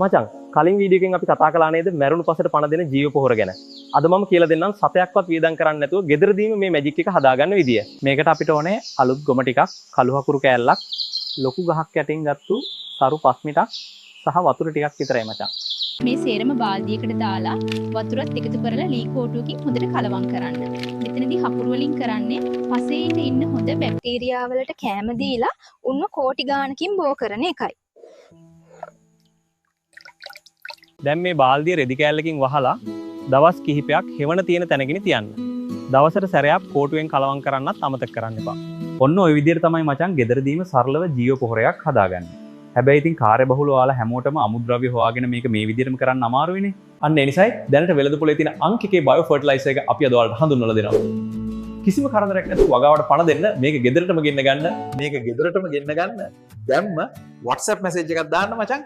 මචං කලින් වීඩියෝ එකෙන් අපි කතා කළා නේද මැරුණු පස්සට පණ දෙන ජීව පොහොර ගැන. අද මම කියලා දෙන්නම් සතයක්වත් වියදම් කරන්නේ නැතුව ගෙදරදීම මේ මැජික් එක හදාගන්න විදිය. මේකට අපිට ඕනේ අලුත් ගොම ටිකක්, කළු හකුරු කෑල්ලක්, ලොකු ගහක් යටින් ගත්තු සරු පස්මිටක් සහ වතුර ටිකක් විතරයි මචං. මේ සේරම බාල්දියකට දාලා වතුරත් එකතු කරලා ලී කෝටුවකින් හොඳට කලවම් කරන්න. මෙතනදී හකුරු වලින් කරන්නේ පසේට ඉන්න හොඳ බැක්ටීරියා වලට කැම දීලා උන්ව කෝටි ගානකින් බෝ කරන එකයි. දැන් මේ බාල්දිය රෙදි කෑල්ලකින් වහලා දවස් කිහිපයක් හෙවණ තියෙන තැනකින් තියන්න. දවසට සැරයක් කෝටුවෙන් කලවම් කරන්නත් අමතක කරන්න එපා. ඔන්න ওই විදිහට තමයි මචං ගෙදරදීම සරලව ජීව පොහොරයක් හදාගන්නේ. හැබැයි ඉතින් කාර්යබහුල ඔයාලා හැමෝටම අමුද්‍රව්‍ය හොයාගෙන මේක මේ විදිහටම කරන්න අමාරුයිනේ. අන්න ඒ නිසායි දැනට වෙළඳපොලේ තියෙන අංක එකේ බයෝ ෆර්ටිලයිසර් එක අපි අද ඔයාලට හඳුන්වලා දෙනවා. කිසිම කරදරයක් නැතුව වගාවට පණ දෙන්න මේක ගෙදරටම ගෙන්න ගන්න. මේක ගෙදරටම ගෙන්න ගන්න. දැම්ම WhatsApp message එකක් දාන්න මචං.